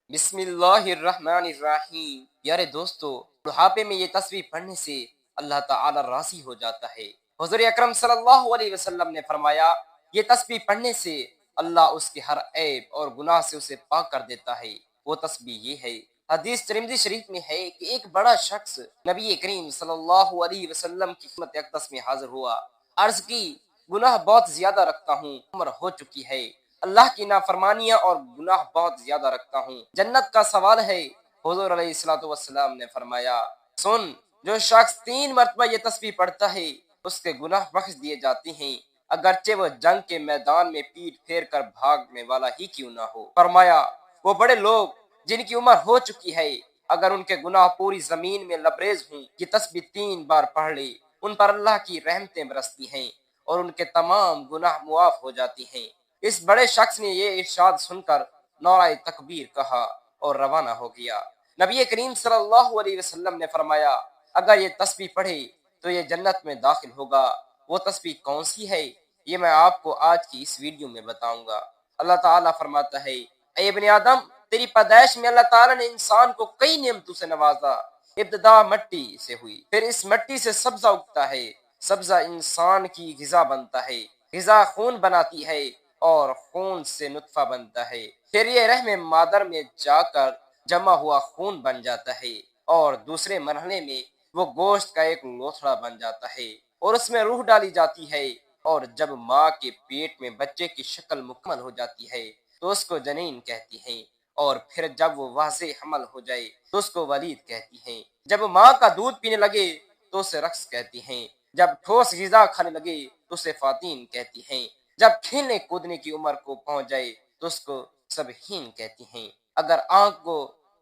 بسم اللہ الرحمن الرحیم۔ یارے دوستو، بڑھاپے میں یہ تصویر پڑھنے سے اللہ تعالی راضی ہو جاتا ہے۔ حضور اکرم صلی اللہ علیہ وسلم نے فرمایا، یہ تسبیح پڑھنے سے اللہ اس کے ہر عیب اور گناہ سے اسے پاک کر دیتا ہے۔ وہ تسبیح یہ ہے۔ حدیث ترمذی شریف میں ہے کہ ایک بڑا شخص نبی کریم صلی اللہ علیہ وسلم کی خدمت اقدس میں حاضر ہوا۔ عرض کی، گناہ بہت زیادہ رکھتا ہوں، عمر ہو چکی ہے، اللہ کی نافرمانیاں اور گناہ بہت زیادہ رکھتا ہوں، جنت کا سوال ہے۔ حضور علیہ الصلوۃ والسلام نے فرمایا، سن، جو شخص 3 مرتبہ یہ تسبیح پڑھتا ہے اس کے گناہ بخش دیے جاتے ہیں، اگرچہ وہ جنگ کے میدان میں پیٹ پھیر کر بھاگنے والا ہی کیوں نہ ہو۔ فرمایا، وہ بڑے لوگ جن کی عمر ہو چکی ہے، اگر ان کے گناہ پوری زمین میں لبریز ہوں، یہ تسبیح 3 بار پڑھ لے، ان پر اللہ کی رحمتیں برستی ہیں اور ان کے تمام گناہ معاف ہو جاتی ہیں۔ اس بڑے شخص نے یہ ارشاد سن کر نعرہ تکبیر کہا اور روانہ ہو گیا۔ نبی کریم صلی اللہ علیہ وسلم نے فرمایا، اگر یہ تسبیح پڑھے تو یہ جنت میں داخل ہوگا۔ وہ تسبیح کون سی ہے، یہ میں آپ کو آج کی اس ویڈیو میں بتاؤں گا۔ اللہ تعالیٰ فرماتا ہے، اے ابن آدم، تیری پیدائش میں اللہ تعالیٰ نے انسان کو کئی نعمتوں سے نوازا۔ ابتدا مٹی سے ہوئی، پھر اس مٹی سے سبزہ اگتا ہے، سبزہ انسان کی غذا بنتا ہے، غذا خون بناتی ہے اور خون سے نطفہ بنتا ہے، پھر یہ رحم مادر میں جا کر جمع ہوا خون بن جاتا ہے اور دوسرے مرحلے میں وہ گوشت کا ایک لوتھڑا بن جاتا ہے اور اس میں روح ڈالی جاتی ہے، اور جب ماں کے پیٹ میں بچے کی شکل مکمل ہو جاتی ہے تو اس کو جنین کہتی ہیں، اور پھر جب وہ واضح حمل ہو جائے تو اس کو ولید کہتی ہیں، جب ماں کا دودھ پینے لگے تو اسے رقص کہتی ہیں، جب ٹھوس غذا کھانے لگے تو اسے فاتین کہتی ہیں، جب کھیلنے کودنے کی عمر کو پہنچ جائے تو اس کو سبحین کہتی ہیں، اگر آنکھ کو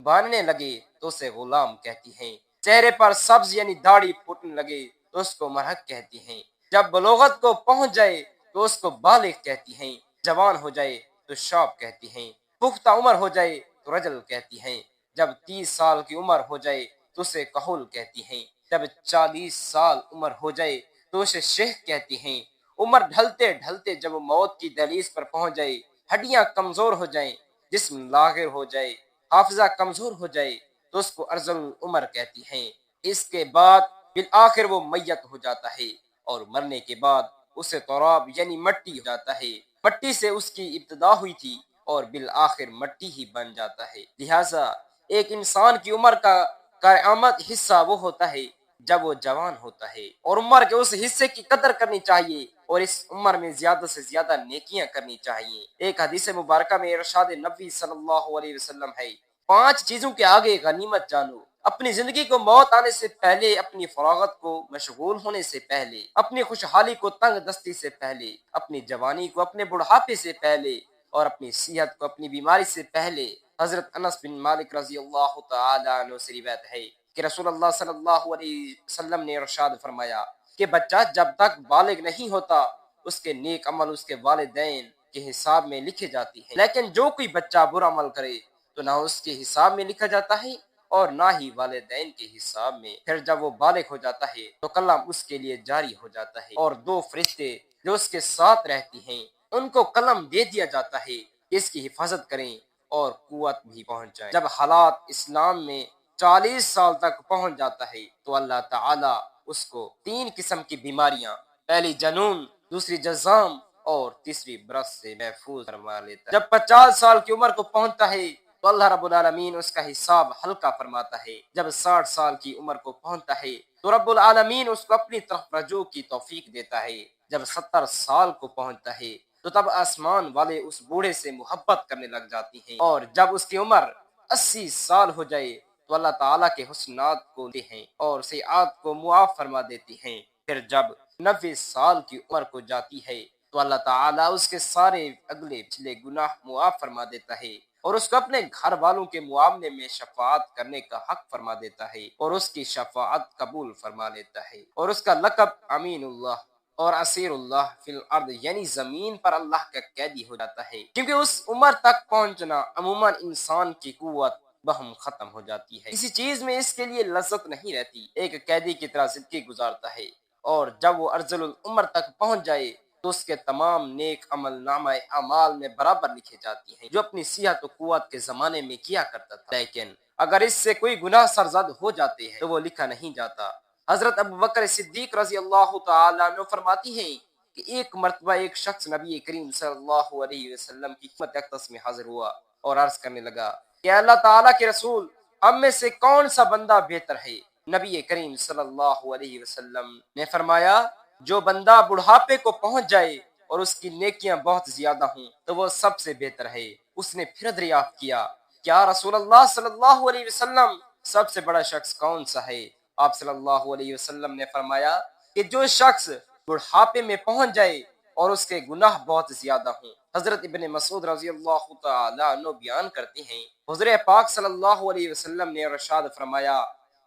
باندھنے لگے تو اسے غلام کہتی ہیں، چہرے پر سبز یعنی داڑھی پھوٹنے لگے تو اس کو مرہق کہتی ہیں، جب بلوغت کو پہنچ جائے تو اس کو بالغ کہتی ہیں، جوان ہو جائے تو شاب کہتی ہیں، پختہ عمر ہو جائے تو رجل کہتی ہیں، جب 30 سال کی عمر ہو جائے تو اسے کہول کہتی ہیں، جب 40 سال عمر ہو جائے تو اسے شیخ کہتی ہیں، عمر ڈھلتے ڈھلتے جب موت کی دہلیز پر پہنچ جائے، ہڈیاں کمزور ہو جائیں، جسم لاغر ہو جائے، حافظہ کمزور ہو جائے تو اس کو ارذل العمر کہتی ہیں۔ اس کے بعد بالآخر وہ میت ہو جاتا ہے اور مرنے کے بعد اسے تراب یعنی مٹی ہو جاتا ہے، مٹی سے اس کی ابتدا ہوئی تھی اور بالآخر مٹی ہی بن جاتا ہے۔ لہٰذا ایک انسان کی عمر کا قیامت حصہ وہ ہوتا ہے جب وہ جوان ہوتا ہے، اور عمر کے اس حصے کی قدر کرنی چاہیے اور اس عمر میں زیادہ سے زیادہ نیکیاں کرنی چاہیے۔ ایک حدیث مبارکہ میں ارشاد نبی صلی اللہ علیہ وسلم ہے، 5 چیزوں کے آگے غنیمت جانو، اپنی زندگی کو موت آنے سے پہلے، اپنی فراغت کو مشغول ہونے سے پہلے، اپنی خوشحالی کو تنگ دستی سے پہلے، اپنی جوانی کو اپنے بڑھاپے سے پہلے، اور اپنی صحت کو اپنی بیماری سے پہلے۔ حضرت انس بن مالک رضی اللہ تعالی عنہ سے روایت ہے کہ رسول اللہ صلی اللہ علیہ وسلم نے ارشاد فرمایا کہ بچہ جب تک بالغ نہیں ہوتا اس کے نیک عمل اس کے والدین کے حساب میں لکھے جاتے ہیں، لیکن جو کوئی بچہ برا عمل کرے تو نہ اس کے حساب میں لکھا جاتا ہے اور نہ ہی والدین کے حساب میں۔ پھر جب وہ بالغ ہو جاتا ہے تو قلم اس کے لیے جاری ہو جاتا ہے، اور 2 فرشتے جو اس کے ساتھ رہتی ہیں ان کو قلم دے دیا جاتا ہے کہ اس کی حفاظت کریں اور قوت بھی پہنچائیں۔ جب حالات اسلام میں 40 سال تک پہنچ جاتا ہے تو اللہ تعالی اس کو 3 قسم کی بیماریاں، پہلی جنون، دوسری جزام اور تیسری برس سے محفوظ فرما لیتا ہے۔ جب 50 سال کی عمر کو پہنچتا ہے تو اللہ رب العالمین اس کا حساب ہلکا فرماتا ہے۔ جب 60 سال کی عمر کو پہنچتا ہے تو رب العالمین اس کو اپنی طرف رجوع کی توفیق دیتا ہے۔ جب 70 سال کو پہنچتا ہے تو تب آسمان والے اس بوڑھے سے محبت کرنے لگ جاتی ہیں، اور جب اس کی عمر 80 سال ہو جائے تو اللہ تعالیٰ کے حسنات کو دے ہیں اور سیئات کو معاف فرما دیتی ہیں۔ پھر جب 90 سال کی عمر کو جاتی ہے تو اللہ تعالیٰ اس کے سارے اگلے پچھلے گناہ معاف فرما دیتا ہے اور اس کو اپنے گھر والوں کے معاملے میں شفاعت کرنے کا حق فرما دیتا ہے اور اس کی شفاعت قبول فرما لیتا ہے، اور اس کا لقب امین اللہ اور اسیر اللہ فی الارض یعنی زمین پر اللہ کا قیدی ہو جاتا ہے، کیونکہ اس عمر تک پہنچنا عموماً انسان کی قوت بہم ختم ہو جاتی ہے، کسی چیز میں اس کے لیے لذت نہیں رہتی، ایک قیدی کی طرح زندگی گزارتا ہے، اور جب وہ ارذل العمر تک پہنچ جائے تو اس کے تمام نیک عمل نامہ اعمال میں برابر لکھے جاتی ہیں، جو اپنی صحت و قوت کے زمانے میں کیا کرتا تھا۔ لیکن اگر اس سے کوئی گناہ سرزد ہو جاتے ہیں تو وہ لکھا نہیں جاتا۔ حضرت ابو بکر صدیق رضی اللہ تعالیٰ عنہ فرماتی ہیں کہ ایک مرتبہ ایک شخص نبی کریم صلی اللہ علیہ وسلم کی خدمت اقدس میں حاضر ہوا اور عرض کرنے لگا کہ اللہ تعالیٰ کے رسول، ہم میں سے کون سا بندہ بہتر ہے؟ نبی کریم صلی اللہ علیہ وسلم نے فرمایا، جو بندہ بڑھاپے کو پہنچ جائے اور اس کی نیکیاں بہت زیادہ ہوں تو وہ سب سے بہتر ہے۔ اس نے پھر دریافت کیا، کیا رسول اللہ صلی اللہ علیہ وسلم سب سے بڑا شخص کون سا ہے؟ آپ صلی اللہ علیہ وسلم نے فرمایا کہ جو شخص بڑھاپے میں پہنچ جائے اور اس کے گناہ بہت زیادہ ہوں۔ حضرت ابن مسعود رضی اللہ تعالیٰ عنہ بیان کرتے ہیں، حضور پاک صلی اللہ علیہ وسلم نے ارشاد فرمایا،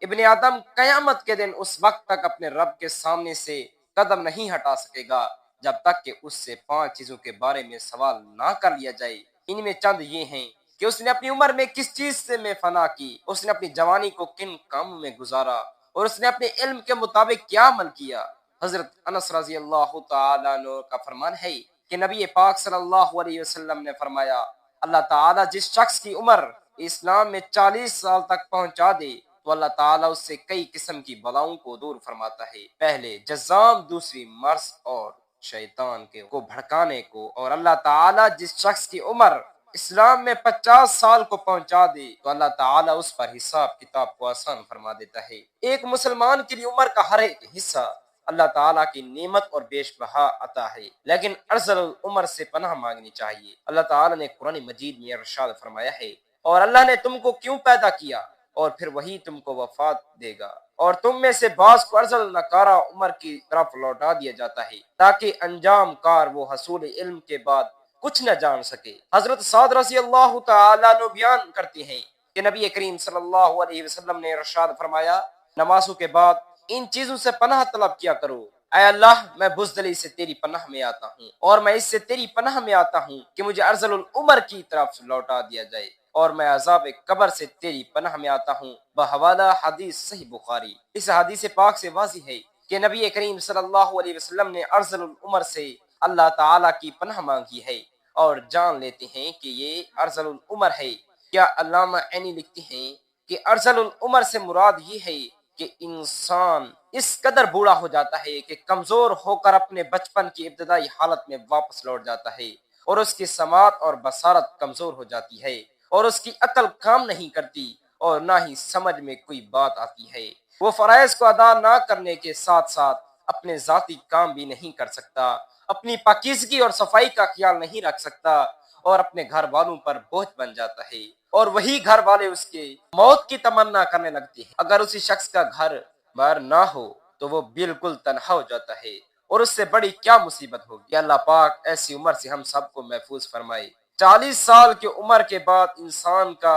ابن آدم قیامت کے دن اس وقت تک اپنے رب کے سامنے سے قدم نہیں ہٹا سکے گا جب تک کہ اس سے 5 چیزوں کے بارے میں سوال نہ کر لیا جائے۔ ان میں چند یہ ہیں کہ اس نے اپنی عمر میں کس چیز سے میں فنا کی، اس نے اپنی جوانی کو کن کاموں میں گزارا، اور اس نے اپنے علم کے مطابق کیا عمل کیا۔ حضرت انس رضی اللہ تعالیٰ عنہ کا فرمان ہے کہ نبی پاک صلی اللہ علیہ وسلم نے فرمایا، اللہ تعالیٰ جس شخص کی عمر اسلام میں 40 سال تک پہنچا دے تو اللہ تعالیٰ اس سے کئی قسم کی بلاؤں کو دور فرماتا ہے۔ پہلے جزام، دوسری مرض اور شیطان کو بھڑکانے کو، اور اللہ تعالیٰ جس شخص کی عمر اسلام میں 50 سال کو پہنچا دے تو اللہ تعالیٰ اس پر حساب کتاب کو آسان فرما دیتا ہے۔ ایک مسلمان کے لیے عمر کا ہر ایک حصہ اللہ تعالیٰ کی نعمت اور بیش بہا عطا ہے، لیکن ارذل العمر سے پناہ مانگنی چاہیے۔ اللہ تعالیٰ نے قرآن مجید میں ارشاد فرمایا ہے، اور اللہ نے تم کو کیوں پیدا کیا اور پھر وہی تم کو وفات دے گا، اور تم میں سے بعض کو ارذل نکارہ عمر کی طرف لوٹا دیا جاتا ہے تاکہ انجام کار وہ حصول علم کے بعد کچھ نہ جان سکے۔ حضرت سعد رضی اللہ تعالیٰ عنہ بیان کرتے ہیں کہ نبی کریم صلی اللہ علیہ وسلم نے ارشاد فرمایا، نمازوں کے بعد ان چیزوں سے پناہ طلب کیا کرو۔ اے اللہ، میں بزدلی سے تیری پناہ میں آتا ہوں، اور میں اس سے تیری پناہ میں آتا ہوں کہ مجھے ارذل العمر کی طرف لوٹا دیا جائے، اور میں عذاب قبر سے تیری پناہ میں آتا ہوں۔ بحوالہ حدیث صحیح بخاری۔ اس حدیث پاک سے واضح ہے کہ نبی کریم صلی اللہ علیہ وسلم نے ارذل العمر سے اللہ تعالیٰ کی پناہ مانگی ہے، اور جان لیتے ہیں کہ یہ ارذل العمر ہے۔ کیا علامہ عینی لکھتے ہیں کہ ارذل العمر سے مراد یہ ہے کہ انسان اس قدر بوڑھا ہو جاتا ہے کہ کمزور ہو کر اپنے بچپن کی ابتدائی حالت میں واپس لوٹ جاتا ہے، اور اس کی سماعت اور بصارت کمزور ہو جاتی ہے، اور اس کی عقل کام نہیں کرتی، اور نہ ہی سمجھ میں کوئی بات آتی ہے۔ وہ فرائض کو ادا نہ کرنے کے ساتھ ساتھ اپنے ذاتی کام بھی نہیں کر سکتا، اپنی پاکیزگی اور صفائی کا خیال نہیں رکھ سکتا، اور اپنے گھر والوں پر بوجھ بن جاتا ہے، اور وہی گھر والے اس کے موت کی تمنا کرنے لگتے ہیں۔ اگر اسی شخص کا گھر بار نہ ہو تو وہ بالکل تنہا ہو جاتا ہے، اور اس سے بڑی کیا مصیبت ہوگی۔ اللہ پاک ایسی عمر سے ہم سب کو محفوظ فرمائے۔ 40 سال کی عمر کے بعد انسان کا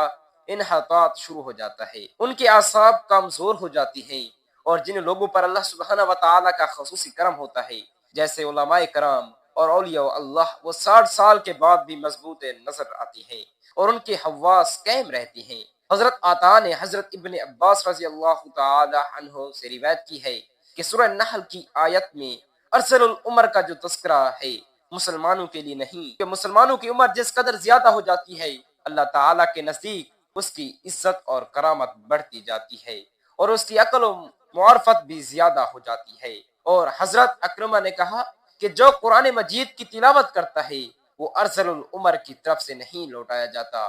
انحطاط شروع ہو جاتا ہے، ان کے اعصاب کمزور ہو جاتی ہیں، اور جن لوگوں پر اللہ سبحانہ و تعالیٰ کا خصوصی کرم ہوتا ہے جیسے علماء کرام اور اولیاء اللہ، وہ 60 سال کے بعد بھی مضبوط نظر آتی ہیں اور ان کے حواس قائم رہتی ہیں۔ حضرت عطا نے حضرت ابن عباس رضی اللہ تعالی عنہ سے روایت کی ہے کہ سورہ نحل کی آیت میں ارذل العمر کا جو تذکرہ ہے مسلمانوں کے لیے نہیں، کہ مسلمانوں کی عمر جس قدر زیادہ ہو جاتی ہے اللہ تعالیٰ کے نزدیک اس کی عزت اور کرامت بڑھتی جاتی ہے، اور اس کی عقل و معرفت بھی زیادہ ہو جاتی ہے۔ اور حضرت اکرمہ نے کہا کہ جو قرآن مجید کی تلاوت کرتا ہے وہ ارذل العمر کی طرف سے نہیں لوٹایا جاتا۔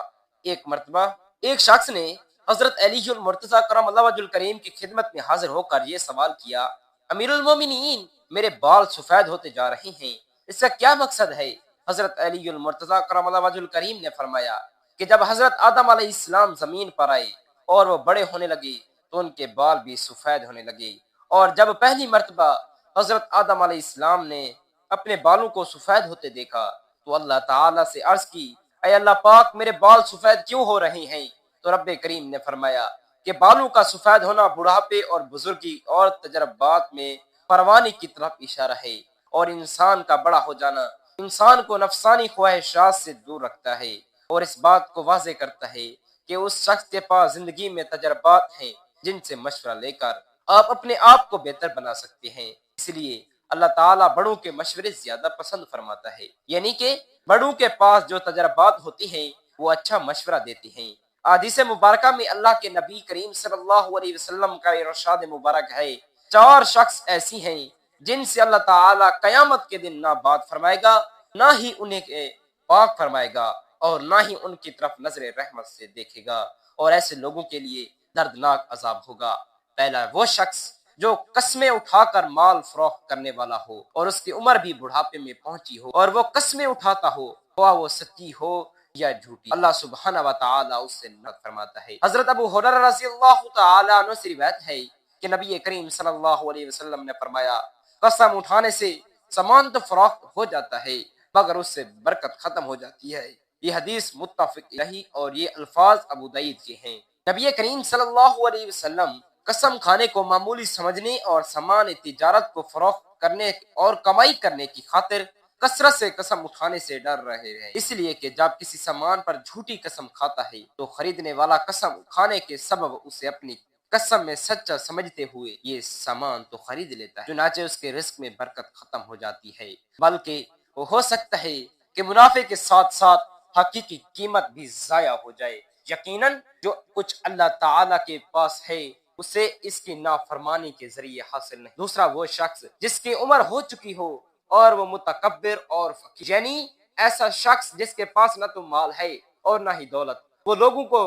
ایک مرتبہ ایک شخص نے حضرت علی المرتضی کرم اللہ وجہ الکریم کی خدمت میں حاضر ہو کر یہ سوال کیا، امیر المومنین، میرے بال سفید ہوتے جا رہے ہیں، اس کا کیا مقصد ہے؟ حضرت علی المرتضی کرم اللہ وجہ الکریم نے فرمایا کہ جب حضرت آدم علیہ السلام زمین پر آئے اور وہ بڑے ہونے لگے تو ان کے بال بھی سفید ہونے لگے، اور جب پہلی مرتبہ حضرت آدم علیہ السلام نے اپنے بالوں کو سفید ہوتے دیکھا تو اللہ تعالیٰ سے عرض کی، اے اللہ پاک، میرے بال سفید کیوں ہو رہے ہیں؟ تو رب کریم نے فرمایا کہ بالوں کا سفید ہونا بڑھاپے اور بزرگی اور تجربات میں پروانی کی طرف اشارہ ہے، اور انسان کا بڑا ہو جانا انسان کو نفسانی خواہشات سے دور رکھتا ہے، اور اس بات کو واضح کرتا ہے کہ اس شخص کے پاس زندگی میں تجربات ہیں جن سے مشورہ لے کر آپ اپنے آپ کو بہتر بنا سکتے ہیں۔ اس لیے اللہ تعالیٰ بڑوں کے مشورے زیادہ پسند فرماتا ہے، یعنی کہ بڑوں کے پاس جو تجربات ہوتی ہیں وہ اچھا مشورہ دیتے ہیں۔ حدیث مبارکہ میں اللہ کے نبی کریم صلی اللہ علیہ وسلم کا ارشاد مبارک ہے، چار شخص ایسی ہیں جن سے اللہ تعالیٰ قیامت کے دن نہ بات فرمائے گا، نہ ہی انہیں پاک فرمائے گا، اور نہ ہی ان کی طرف نظر رحمت سے دیکھے گا، اور ایسے لوگوں کے لیے دردناک عذاب ہوگا۔ پہلا وہ شخص جو قسمیں اٹھا کر مال فروخت کرنے والا ہو اور اس کی عمر بھی بڑھاپے میں پہنچی ہو، اور وہ قسمیں اٹھاتا ہو، خواہ وہ سچی ہو یا جھوٹی، اللہ سبحانہ و تعالی اس سے نفرت فرماتا ہے۔ حضرت ابو ہریرہ رضی اللہ تعالی عنہ سے روایت ہے کہ نبی کریم صلی اللہ علیہ وسلم نے فرمایا، قسم اٹھانے سے سامان تو فروخت ہو جاتا ہے مگر اس سے برکت ختم ہو جاتی ہے۔ یہ حدیث متفق علیہ اور یہ الفاظ ابو داؤد کے ہیں۔ نبی کریم صلی اللہ علیہ وسلم قسم کھانے کو معمولی سمجھنے اور سامان تجارت کو فروخت کرنے اور کمائی کرنے کی خاطر کثرت سے قسم اٹھانے سے ڈر رہے ہیں، اس لیے کہ جب کسی سامان پر جھوٹی قسم کھاتا ہے تو خریدنے والا قسم کھانے کے سبب اسے اپنی قسم میں سچا سمجھتے ہوئے یہ سامان تو خرید لیتا ہے، چنانچہ اس کے رزق میں برکت ختم ہو جاتی ہے، بلکہ وہ ہو سکتا ہے کہ منافع کے ساتھ ساتھ حقیقی قیمت بھی ضائع ہو جائے۔ یقیناً جو کچھ اللہ تعالیٰ کے پاس ہے اسے اس کی نافرمانی کے ذریعے حاصل نہیں۔ دوسرا وہ شخص جس کی عمر ہو چکی ہو اور وہ متکبر اور فقیر، یعنی ایسا شخص جس کے پاس نہ تو مال ہے اور نہ ہی دولت، وہ لوگوں کو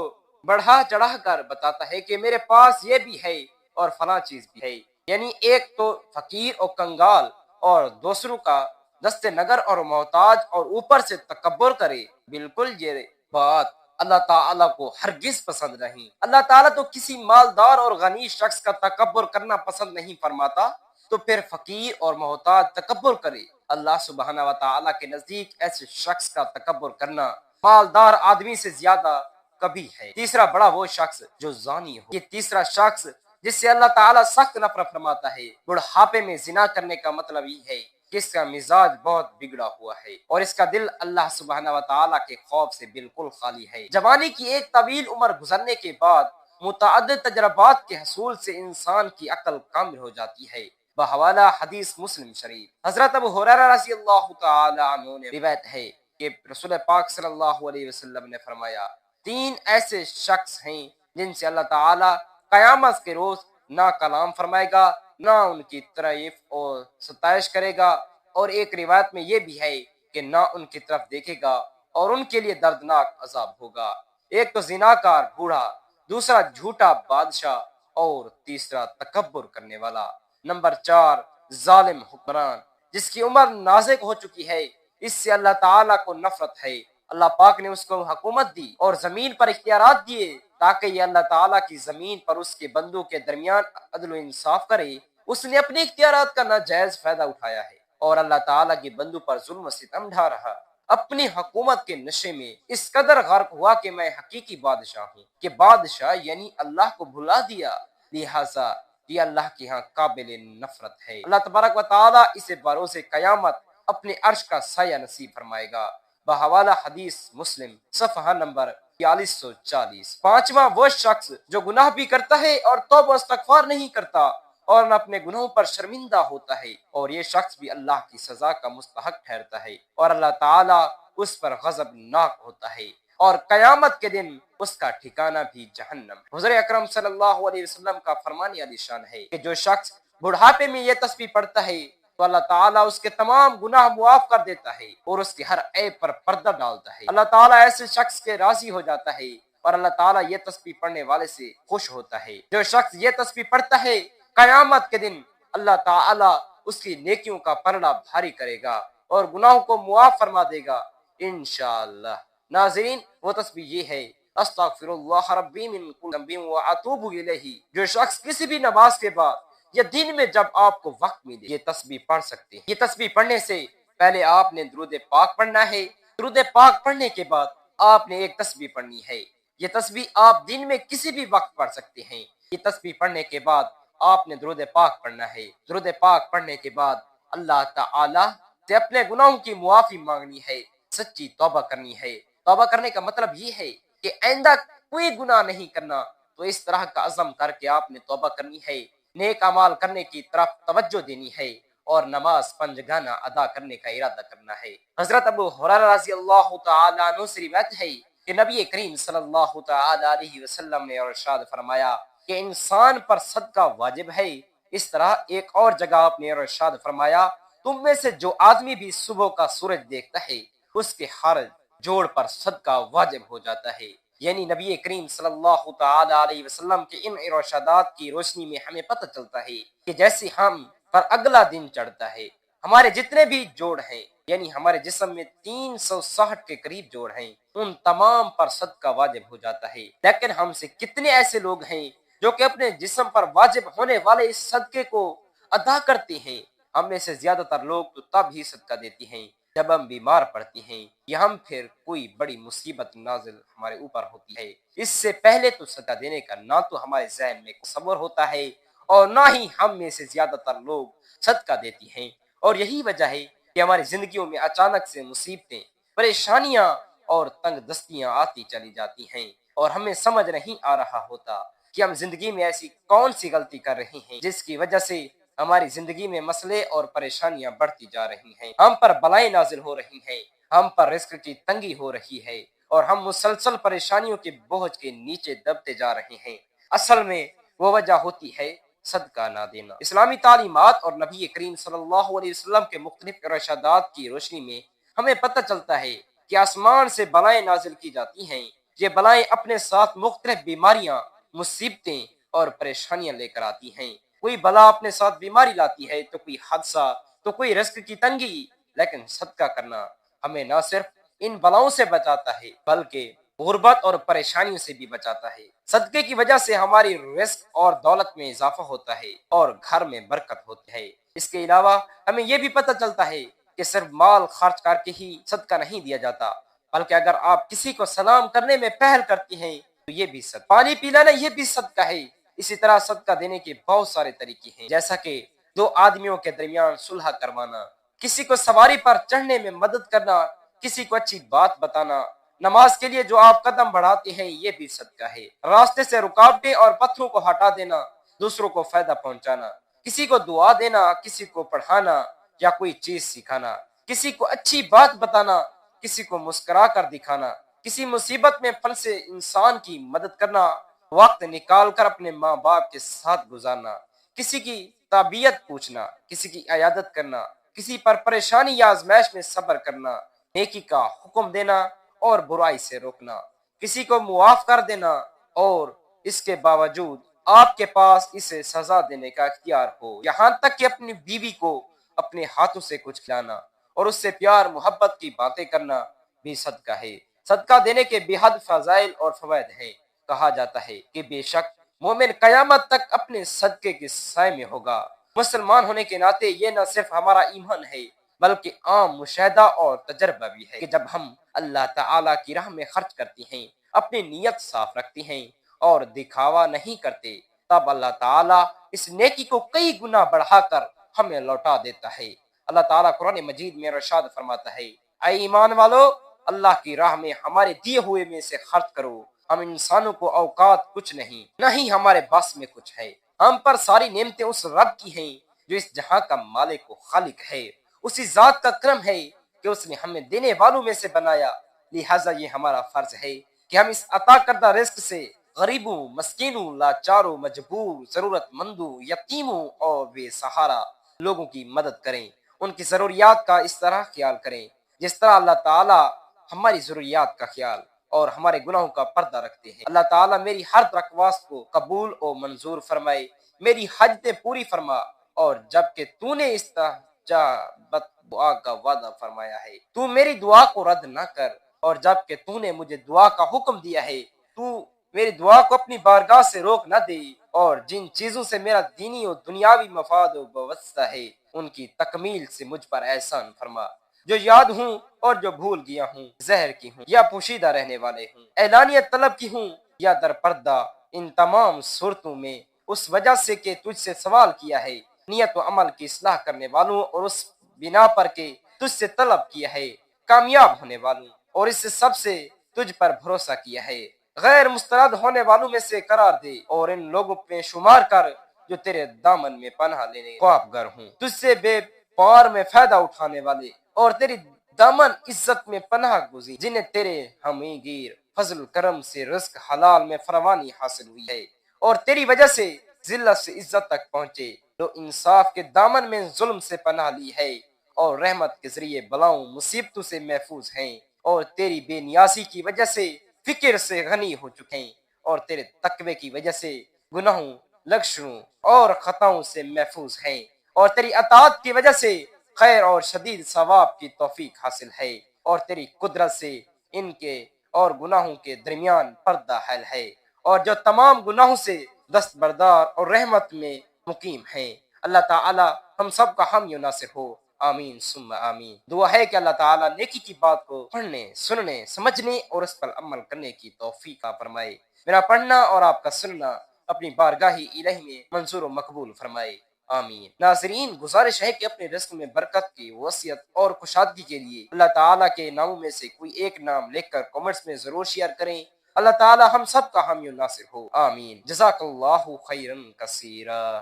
بڑھا چڑھا کر بتاتا ہے کہ میرے پاس یہ بھی ہے اور فلاں چیز بھی ہے، یعنی ایک تو فقیر اور کنگال اور دوسروں کا دست نگر اور محتاج، اور اوپر سے تکبر کرے، بالکل یہ بات اللہ تعالیٰ کو ہرگز پسند نہیں۔ اللہ تعالیٰ تو کسی مالدار اور غنی شخص کا تکبر کرنا پسند نہیں فرماتا، تو پھر فقیر اور محتاج تکبر کرے۔ اللہ سبحانہ و تعالیٰ کے نزدیک ایسے شخص کا تکبر کرنا مالدار آدمی سے زیادہ کبھی ہے۔ تیسرا بڑا وہ شخص جو زانی ہو، یہ تیسرا شخص جس سے اللہ تعالیٰ سخت نفرت فرماتا ہے۔ بڑھاپے میں زنا کرنے کا مطلب یہ ہے کہ اس کا مزاج بہت بگڑا ہوا ہے اور اس کا دل اللہ سبحانہ و تعالیٰ کے خوف سے بالکل خالی ہے۔ جوانی کی ایک طویل عمر گزرنے کے بعد متعدد تجربات کے حصول سے انسان کی عقل کامل ہو جاتی ہے۔ بحوالہ حدیث مسلم شریف، حضرت ابو ہریرہ رضی اللہ تعالی عنہ نے روایت ہے کہ رسول پاک صلی اللہ علیہ وسلم نے فرمایا، تین ایسے شخص ہیں جن سے اللہ تعالیٰ قیامت کے روز نہ کلام فرمائے گا، نہ ان کی تعریف اور ستائش کرے گا، اور ایک روایت میں یہ بھی ہے کہ نہ ان کی طرف دیکھے گا اور ان کے لیے دردناک عذاب ہوگا۔ ایک تو زناکار بوڑھا، دوسرا جھوٹا بادشاہ، اور تیسرا تکبر کرنے والا۔ نمبر 4، ظالم حکمران جس کی عمر نازک ہو چکی ہے، اس سے اللہ تعالیٰ کو نفرت ہے۔ اللہ پاک نے اس کو حکومت دی اور زمین پر اختیارات دیے تاکہ یہ اللہ تعالیٰ کی زمین پر اس کے بندوں کے درمیان عدل و انصاف کرے۔ اس نے اپنے اختیارات کا ناجائز فائدہ اٹھایا ہے اور اللہ تعالیٰ کے بندوں پر ظلم و ستم ڈھا رہا۔ اپنی حکومت کے نشے میں اس قدر غرق ہوا کہ میں حقیقی بادشاہ ہوں، کہ بادشاہ یعنی اللہ کو بھلا دیا، لہٰذا یہ اللہ کے ہاں قابل نفرت ہے۔ اللہ تبارک و تعالیٰ اسے بروز قیامت اپنے عرش کا سایہ نصیب فرمائے گا۔ بحوالہ حدیث مسلم صفحہ نمبر 4240۔ پانچواں وہ شخص جو گناہ بھی کرتا ہے اور توبہ و استغفار نہیں کرتا اور نہ اپنے گناہوں پر شرمندہ ہوتا ہے، اور یہ شخص بھی اللہ کی سزا کا مستحق ٹھہرتا ہے اور اللہ تعالیٰ اس پر غضبناک ہوتا ہے، اور قیامت کے دن اس کا ٹھکانہ بھی جہنم۔ حضور اکرم صلی اللہ علیہ وسلم کا فرمان علی شان ہے کہ جو شخص بڑھاپے میں یہ تسبیح پڑھتا ہے تو اللہ تعالیٰ اس کے تمام گناہ معاف کر دیتا ہے اور اس کے ہر عیب پر پردہ ڈالتا ہے۔ اللہ تعالیٰ ایسے شخص کے راضی ہو جاتا ہے اور اللہ تعالیٰ یہ تسبیح پڑھنے والے سے خوش ہوتا ہے۔ جو شخص یہ تسبیح پڑھتا ہے قیامت کے دن اللہ تعالیٰ اس کی نیکیوں کا پلڑا بھاری کرے گا اور گناہوں کو معاف فرما دے گا انشاءاللہ۔ ناظرین، وہ تسبیح یہ ہے، استغفر اللہ ربی من کل ذنب واتوب الیہ۔ جو شخص کسی بھی نماز کے بعد یا دن میں جب آپ کو وقت ملے یہ تسبیح پڑھ سکتے ہیں۔ یہ تسبیح پڑھنے سے پہلے آپ نے درود پاک پڑھنا ہے، درود پاک پڑھنے کے بعد آپ نے ایک تسبیح پڑھنی ہے۔ یہ تسبیح آپ دن میں کسی بھی وقت پڑھ سکتے ہیں۔ یہ تسبیح پڑھنے کے بعد آپ نے درود پاک پڑھنا ہے۔ درود پاک پڑھنے کے بعد اللہ تعالی سے اپنے گناہوں کی معافی مانگنی ہے، سچی توبہ کرنی ہے۔ توبہ کرنے کا مطلب یہ ہے کہ آئندہ کوئی گناہ نہیں کرنا، تو اس طرح کا عزم کر کے آپ نے توبہ کرنی ہے، نیک اعمال کرنے کی طرف توجہ دینی ہے اور نماز پنجگانہ ادا کرنے کا ارادہ کرنا ہے۔ حضرت ابو ہریرہ رضی اللہ تعالی عنہ سے روایت ہے کہ نبی کریم صلی اللہ تعالی علیہ وسلم نے ارشاد فرمایا کہ انسان پر صدقہ واجب ہے۔ اس طرح ایک اور جگہ آپ نے ارشاد فرمایا تم میں سے جو آدمی بھی صبح کا سورج دیکھتا ہے اس کے ہر جوڑ پر صدقہ واجب ہو جاتا ہے۔ یعنی نبی کریم صلی اللہ تعالی علیہ وسلم کے ان ارشادات کی روشنی میں ہمیں پتہ چلتا ہے کہ جیسے ہم پر اگلا دن چڑھتا ہے ہمارے جتنے بھی جوڑ ہیں، یعنی ہمارے جسم میں 360 کے قریب جوڑ ہیں، ان تمام پر صدقہ واجب ہو جاتا ہے۔ لیکن ہم سے کتنے ایسے لوگ ہیں جو کہ اپنے جسم پر واجب ہونے والے اس صدقے کو ادا کرتے ہیں؟ ہم میں سے زیادہ تر لوگ تو تب ہی صدقہ دیتے ہیں جب ہم بیمار پڑتے ہیں یا ہم پھر کوئی بڑی مصیبت نازل ہمارے اوپر ہوتی ہے۔ اس سے پہلے تو صدقہ دینے کا نہ تو ہمارے ذہن میں تصور ہوتا ہے اور نہ ہی ہم میں سے زیادہ تر لوگ صدقہ دیتی ہیں، اور یہی وجہ ہے کہ ہماری زندگیوں میں اچانک سے مصیبتیں، پریشانیاں اور تنگ دستیاں آتی چلی جاتی ہیں، اور ہمیں سمجھ نہیں آ رہا ہوتا کہ ہم زندگی میں ایسی کون سی غلطی کر رہے ہیں جس کی وجہ سے ہماری زندگی میں مسئلے اور پریشانیاں بڑھتی جا رہی ہیں، ہم پر بلائیں نازل ہو رہی ہیں، ہم پر رزق کی تنگی ہو رہی ہے اور ہم مسلسل پریشانیوں کے بوجھ کے نیچے دبتے جا رہے ہیں۔ اصل میں وہ وجہ ہوتی ہے صدقہ نہ دینا۔ اسلامی تعلیمات اور نبی کریم صلی اللہ علیہ وسلم کے مختلف ارشادات کی روشنی میں ہمیں پتہ چلتا ہے کہ آسمان سے بلائیں نازل کی جاتی ہیں۔ یہ بلائیں اپنے ساتھ مختلف بیماریاں، مصیبتیں اور پریشانیاں لے کر آتی ہیں۔ کوئی بلا اپنے ساتھ بیماری لاتی ہے تو کوئی حادثہ، تو کوئی رزق کی تنگی، لیکن صدقہ کرنا ہمیں نہ صرف ان بلاؤں سے بچاتا ہے بلکہ غربت اور پریشانیوں سے بھی بچاتا ہے۔ صدقے کی وجہ سے ہماری رزق اور دولت میں اضافہ ہوتا ہے اور گھر میں برکت ہوتی ہے۔ اس کے علاوہ ہمیں یہ بھی پتہ چلتا ہے کہ صرف مال خرچ کر کے ہی صدقہ نہیں دیا جاتا، بلکہ اگر آپ کسی کو سلام کرنے میں پہل کرتی ہیں تو یہ بھی صدقہ، پانی پلانا یہ بھی صدقہ ہے۔ اسی طرح صدقہ دینے کے بہت سارے طریقے ہیں، جیسا کہ دو آدمیوں کے درمیان صلح کروانا، کسی کو سواری پر چڑھنے میں مدد کرنا، کسی کو اچھی بات بتانا، نماز کے لیے جو آپ قدم بڑھاتے ہیں یہ بھی صدقہ ہے، راستے سے رکاوٹیں اور پتھروں کو ہٹا دینا، دوسروں کو فائدہ پہنچانا، کسی کو دعا دینا، کسی کو پڑھانا یا کوئی چیز سکھانا، کسی کو اچھی بات بتانا، کسی کو مسکرا کر دکھانا، کسی مصیبت میں پھنسے انسان کی مدد کرنا، وقت نکال کر اپنے ماں باپ کے ساتھ گزارنا، کسی کی طبیعت پوچھنا، کسی کی عیادت کرنا، کسی پر پریشانی یا آزمائش میں صبر کرنا، نیکی کا حکم دینا اور برائی سے روکنا، کسی کو معاف کر دینا اور اس کے باوجود آپ کے پاس اسے سزا دینے کا اختیار ہو، یہاں تک کہ اپنی بیوی کو اپنے ہاتھوں سے کچھ کھلانا اور اس سے پیار محبت کی باتیں کرنا بھی صدقہ ہے۔ صدقہ دینے کے بے حد فضائل اور فوائد ہیں۔ کہا جاتا ہے کہ بے شک مومن قیامت تک اپنے صدقے کے سائے میں ہوگا۔ مسلمان ہونے کے ناطے یہ نہ صرف ہمارا ایمان ہے بلکہ عام مشاہدہ اور تجربہ بھی ہے کہ جب ہم اللہ تعالیٰ کی راہ میں خرچ کرتے ہیں، اپنی نیت صاف رکھتے ہیں اور دکھاوا نہیں کرتے، تب اللہ تعالیٰ اس نیکی کو کئی گنا بڑھا کر ہمیں لوٹا دیتا ہے۔ اللہ تعالیٰ قرآن مجید میں ارشاد فرماتا ہے، اے ایمان والو، اللہ کی راہ میں ہمارے دیے ہوئے میں سے خرچ کرو۔ ہم انسانوں کو اوقات کچھ نہیں، نہ ہی ہمارے بس میں کچھ ہے۔ ہم پر ساری نعمتیں اس رب کی ہیں جو اس جہاں کا مالک و خالق ہے۔ اسی ذات کا کرم ہے کہ اس نے ہمیں دینے والوں میں سے بنایا، لہٰذا یہ ہمارا فرض ہے کہ ہم اس عطا کردہ رزق سے غریبوں، مسکینوں، لاچاروں، مجبور، ضرورت مندوں، یتیموں اور بے سہارا لوگوں کی مدد کریں، ان کی ضروریات کا اس طرح خیال کریں جس طرح اللہ تعالیٰ ہماری ضروریات کا خیال اور ہمارے گناہوں کا پردہ رکھتے ہیں۔ اللہ تعالیٰ میری ہر درخواست کو قبول و منظور فرمائے، میری حاجتیں پوری فرما، اور جب کہ تو نے استجابت دعا کا وعدہ فرمایا ہے، تو میری دعا کو رد نہ کر، اور جب کہ تو نے مجھے دعا کا حکم دیا ہے، تو میری دعا کو اپنی بارگاہ سے روک نہ دے، اور جن چیزوں سے میرا دینی و دنیاوی مفاد و وابستہ ہے ان کی تکمیل سے مجھ پر احسان فرما، جو یاد ہوں اور جو بھول گیا ہوں، زہر کی ہوں یا پوشیدہ رہنے والے ہوں، اعلانیت طلب کی ہوں یا در پردہ، ان تمام صورتوں میں اس وجہ سے کہ تجھ سے سوال کیا ہے، نیت و عمل کی اصلاح کرنے والوں اور اس بنا پر کے تجھ سے طلب کیا ہے، کامیاب ہونے والوں اور اس سے سب سے تجھ پر بھروسہ کیا ہے، غیر مسترد ہونے والوں میں سے قرار دے، اور ان لوگوں پہ شمار کر جو تیرے دامن میں پناہ لینے خوابگر ہوں، تجھ سے بے پار میں فائدہ اٹھانے والے اور تیری دامن عزت میں پناہ گزین جنہیں تیرے ہمیں گیر فضل کرم سے رزق حلال میں فراوانی حاصل ہوئی ہے اور تیری وجہ سے ذلت سے عزت تک پہنچے، جو انصاف کے دامن میں ظلم سے پناہ لی ہے اور رحمت کے ذریعے بلاؤں مصیبتوں سے محفوظ ہیں اور تیری بے نیازی کی وجہ سے فکر سے غنی ہو چکے ہیں اور تیرے تقوی کی وجہ سے گناہوں لغزشوں اور خطاؤں سے محفوظ ہیں اور تیری اطاعت کی وجہ سے خیر اور شدید ثواب کی توفیق حاصل ہے اور تیری قدرت سے ان کے اور گناہوں کے درمیان پردہ حل ہے اور جو تمام گناہوں سے دستبردار اور رحمت میں مقیم ہیں۔ اللہ تعالی ہم سب کا حامی و ناصر ہو، آمین ثم آمین۔ دعا ہے کہ اللہ تعالیٰ نیکی کی بات کو پڑھنے، سننے، سمجھنے اور اس پر عمل کرنے کی توفیق عطا فرمائے۔ میرا پڑھنا اور آپ کا سننا اپنی بارگاہ الہی میں منظور و مقبول فرمائے، آمین۔ ناظرین، گزارش ہے کہ اپنے رزق میں برکت کی وصیت اور کشادگی کے لیے اللہ تعالیٰ کے ناموں میں سے کوئی ایک نام لکھ کر کامنٹس میں ضرور شیئر کریں۔ اللہ تعالیٰ ہم سب کا حامی و ناصر ہو، آمین۔ جزاک اللہ خیرا کثیرا۔